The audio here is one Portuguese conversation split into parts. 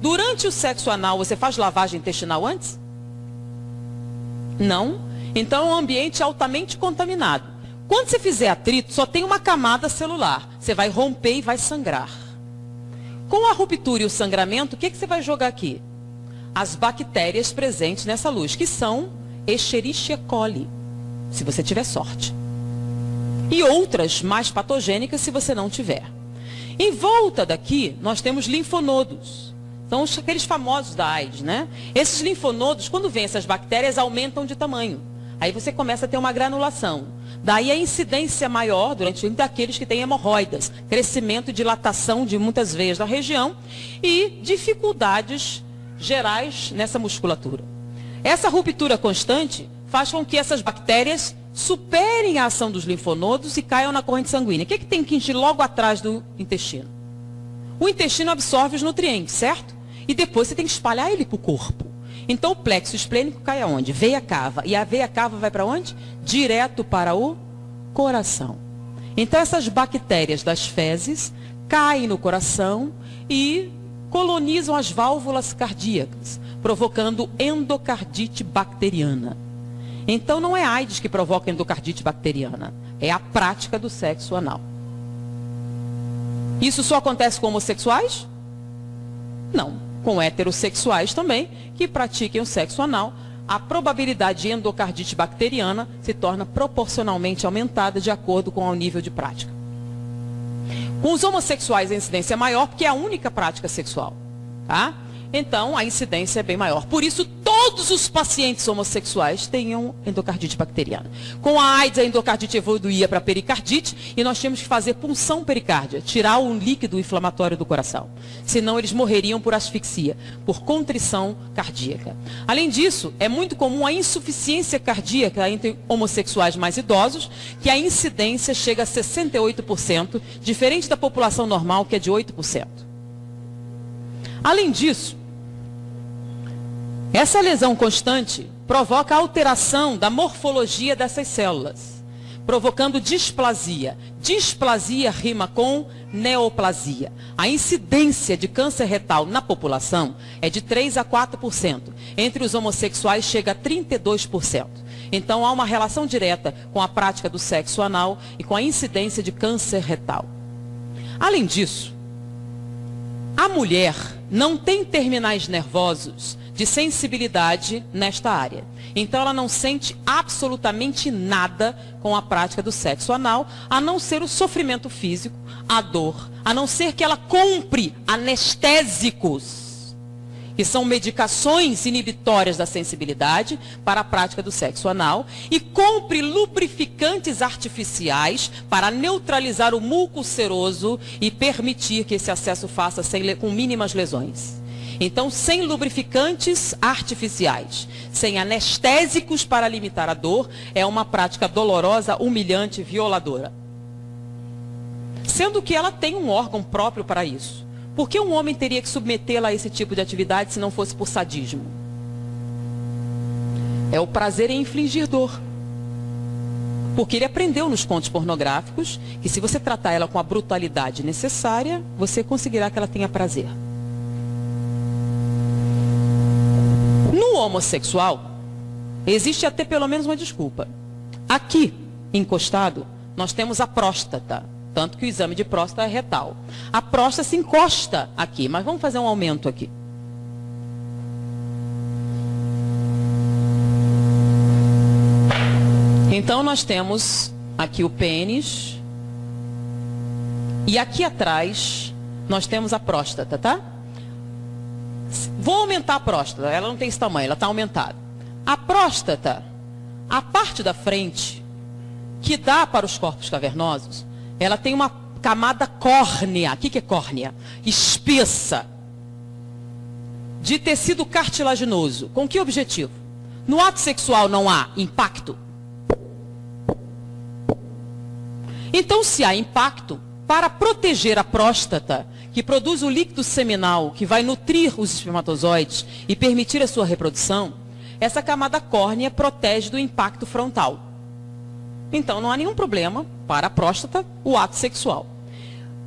Durante o sexo anal, você faz lavagem intestinal antes? Não. Então é um ambiente altamente contaminado. Quando você fizer atrito, só tem uma camada celular. Você vai romper e vai sangrar. Com a ruptura e o sangramento, o que você vai jogar aqui? As bactérias presentes nessa luz, que são Escherichia coli, se você tiver sorte. E outras mais patogênicas, se você não tiver. Em volta daqui, nós temos linfonodos. São aqueles famosos da AIDS, né? Esses linfonodos, quando vêm essas bactérias, aumentam de tamanho. Aí você começa a ter uma granulação. Daí a incidência maior durante daqueles que têm hemorroidas, crescimento e dilatação de muitas veias da região e dificuldades gerais nessa musculatura. Essa ruptura constante faz com que essas bactérias superem a ação dos linfonodos e caiam na corrente sanguínea. O que tem que encher logo atrás do intestino? O intestino absorve os nutrientes, certo? E depois você tem que espalhar ele para o corpo. Então o plexo esplênico cai aonde? Veia cava. E a veia cava vai para onde? Direto para o coração. Então essas bactérias das fezes caem no coração e colonizam as válvulas cardíacas, provocando endocardite bacteriana. Então não é AIDS que provoca endocardite bacteriana, é a prática do sexo anal. Isso só acontece com homossexuais? Não, com heterossexuais também, que pratiquem o sexo anal, a probabilidade de endocardite bacteriana se torna proporcionalmente aumentada de acordo com o nível de prática. Com os homossexuais a incidência é maior porque é a única prática sexual, tá? Então a incidência é bem maior. Por isso todos os pacientes homossexuais tenham endocardite bacteriana. Com a AIDS a endocardite evoluía para pericardite e nós tínhamos que fazer punção pericárdia, tirar o líquido inflamatório do coração. Senão eles morreriam por asfixia, por contrição cardíaca. Além disso, é muito comum a insuficiência cardíaca entre homossexuais mais idosos, que a incidência chega a 68%, diferente da população normal, que é de 8%. Além disso, essa lesão constante provoca alteração da morfologia dessas células, provocando displasia. Displasia rima com neoplasia. A incidência de câncer retal na população é de 3 a 4%. Entre os homossexuais chega a 32%. Então há uma relação direta com a prática do sexo anal e com a incidência de câncer retal. Além disso, a mulher não tem terminais nervosos de sensibilidade nesta área. Então ela não sente absolutamente nada com a prática do sexo anal, a não ser o sofrimento físico, a dor, a não ser que ela compre anestésicos, que são medicações inibitórias da sensibilidade para a prática do sexo anal, e compre lubrificantes artificiais para neutralizar o muco seroso e permitir que esse acesso faça com mínimas lesões. Então, sem lubrificantes artificiais, sem anestésicos para limitar a dor, é uma prática dolorosa, humilhante, violadora. Sendo que ela tem um órgão próprio para isso. Por que um homem teria que submetê-la a esse tipo de atividade se não fosse por sadismo? É o prazer em infligir dor. Porque ele aprendeu nos contos pornográficos que se você tratar ela com a brutalidade necessária, você conseguirá que ela tenha prazer. No homossexual, existe até pelo menos uma desculpa. Aqui, encostado, nós temos a próstata. Tanto que o exame de próstata é retal. A próstata se encosta aqui, mas vamos fazer um aumento aqui. Então nós temos aqui o pênis. E aqui atrás nós temos a próstata, tá? Vou aumentar a próstata, ela não tem esse tamanho, ela está aumentada. A próstata, a parte da frente, que dá para os corpos cavernosos, ela tem uma camada córnea. O que é córnea? Espessa, de tecido cartilaginoso. Com que objetivo? No ato sexual não há impacto? Então, se há impacto, para proteger a próstata, que produz o líquido seminal, que vai nutrir os espermatozoides e permitir a sua reprodução, essa camada córnea protege do impacto frontal. Então não há nenhum problema para a próstata o ato sexual.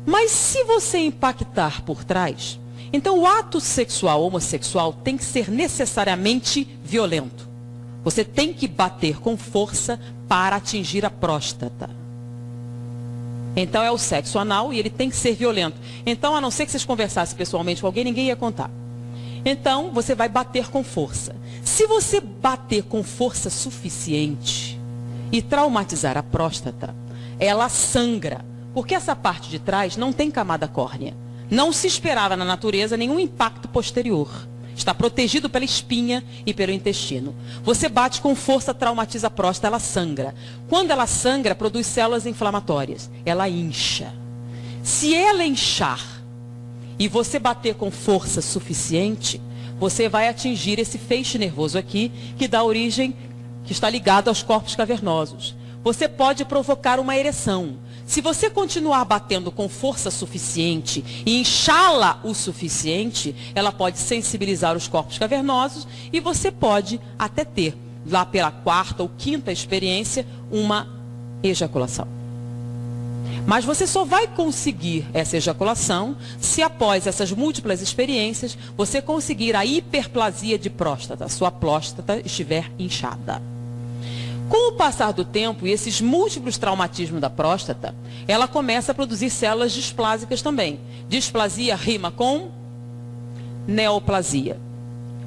Mas se você impactar por trás, Então, o ato sexual homossexual tem que ser necessariamente violento. Você tem que bater com força para atingir a próstata. Então, é o sexo anal e ele tem que ser violento. Então, a não ser que vocês conversassem pessoalmente com alguém, ninguém ia contar. Então, você vai bater com força. Se você bater com força suficiente e traumatizar a próstata, ela sangra, porque essa parte de trás não tem camada córnea. Não se esperava na natureza nenhum impacto posterior. Está protegido pela espinha e pelo intestino. Você bate com força, traumatiza a próstata, ela sangra. Quando ela sangra, produz células inflamatórias. Ela incha. Se ela inchar e você bater com força suficiente, você vai atingir esse feixe nervoso aqui, que dá origem, que está ligado aos corpos cavernosos. Você pode provocar uma ereção. Se você continuar batendo com força suficiente e inchá-la o suficiente, ela pode sensibilizar os corpos cavernosos e você pode até ter, lá pela quarta ou quinta experiência, uma ejaculação. Mas você só vai conseguir essa ejaculação se após essas múltiplas experiências você conseguir a hiperplasia de próstata, sua próstata estiver inchada. Com o passar do tempo e esses múltiplos traumatismos da próstata, ela começa a produzir células displásicas também. Displasia rima com neoplasia.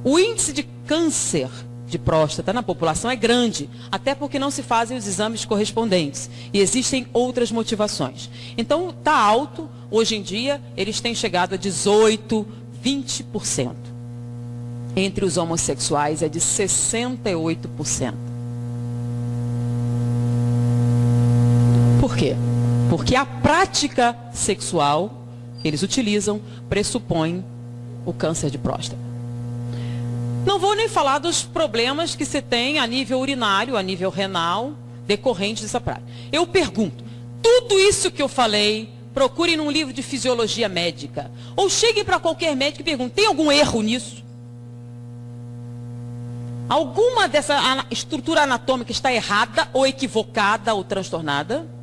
O índice de câncer de próstata na população é grande, até porque não se fazem os exames correspondentes. E existem outras motivações. Então, está alto. Hoje em dia, eles têm chegado a 18%, 20%. Entre os homossexuais é de 68%. Por quê? Porque a prática sexual que eles utilizam pressupõe o câncer de próstata. Não vou nem falar dos problemas que se tem a nível urinário, a nível renal, decorrentes dessa prática. Eu pergunto, tudo isso que eu falei, procurem num livro de fisiologia médica. Ou cheguem para qualquer médico e perguntem, tem algum erro nisso? Alguma dessa estrutura anatômica está errada, ou equivocada, ou transtornada?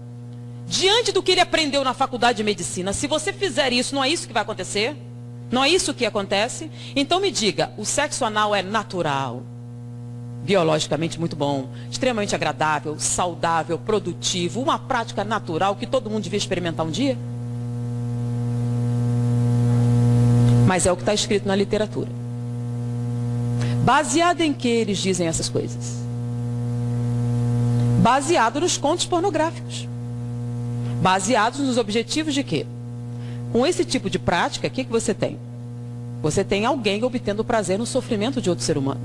Diante do que ele aprendeu na faculdade de medicina, se você fizer isso, não é isso que vai acontecer? Não é isso que acontece? Então me diga, o sexo anal é natural, biologicamente muito bom, extremamente agradável, saudável, produtivo, uma prática natural que todo mundo devia experimentar um dia? Mas é o que está escrito na literatura. Baseado em que eles dizem essas coisas? Baseado nos contos pornográficos. Baseados nos objetivos de quê? Com esse tipo de prática, o que você tem? Você tem alguém obtendo prazer no sofrimento de outro ser humano.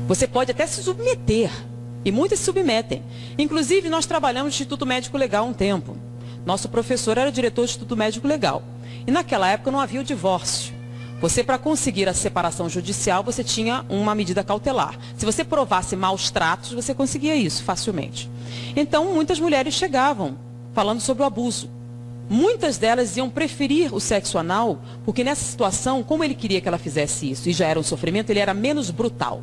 Você pode até se submeter. E muitos se submetem. Inclusive, nós trabalhamos no Instituto Médico Legal há um tempo. Nosso professor era diretor do Instituto Médico Legal. E naquela época não havia o divórcio. Você, para conseguir a separação judicial, você tinha uma medida cautelar. Se você provasse maus tratos, você conseguia isso facilmente. Então, muitas mulheres chegavam falando sobre o abuso. Muitas delas iam preferir o sexo anal, porque nessa situação, como ele queria que ela fizesse isso, e já era um sofrimento, ele era menos brutal.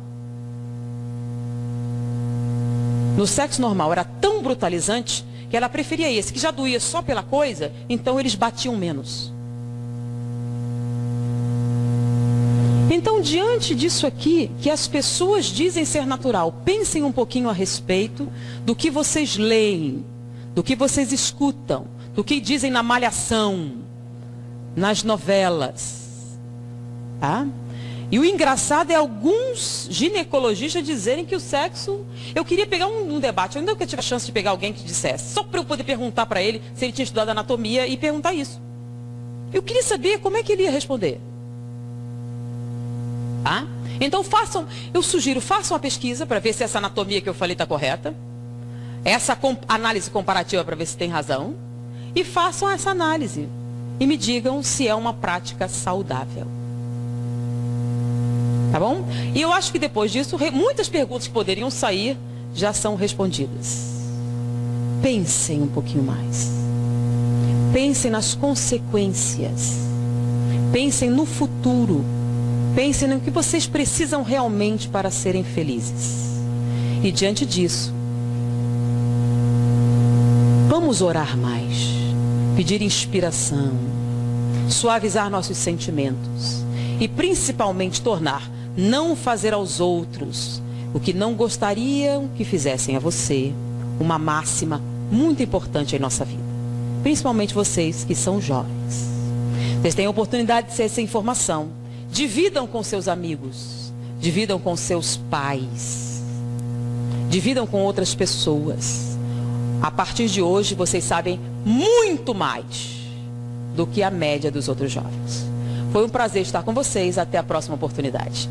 No sexo normal era tão brutalizante, que ela preferia esse, que já doía só pela coisa, então eles batiam menos. Então, diante disso aqui, que as pessoas dizem ser natural, pensem um pouquinho a respeito do que vocês leem, do que vocês escutam, do que dizem na malhação, nas novelas. Tá? E o engraçado é alguns ginecologistas dizerem que o sexo... Eu queria pegar um debate, eu nunca tive a chance de pegar alguém que dissesse, só para eu poder perguntar para ele se ele tinha estudado anatomia e perguntar isso. Eu queria saber como é que ele ia responder. Tá? Então eu sugiro, façam uma pesquisa para ver se essa anatomia que eu falei está correta. Essa análise comparativa para ver se tem razão. E façam essa análise. E me digam se é uma prática saudável. Tá bom? E eu acho que depois disso, muitas perguntas que poderiam sair já são respondidas. Pensem um pouquinho mais. Pensem nas consequências. Pensem no futuro. Pensem no que vocês precisam realmente para serem felizes. E diante disso, vamos orar mais, pedir inspiração, suavizar nossos sentimentos, e principalmente tornar não fazer aos outros o que não gostariam que fizessem a você uma máxima muito importante em nossa vida. Principalmente vocês que são jovens. Vocês têm a oportunidade de ser essa informação. Dividam com seus amigos, dividam com seus pais, dividam com outras pessoas. A partir de hoje vocês sabem muito mais do que a média dos outros jovens. Foi um prazer estar com vocês. Até a próxima oportunidade.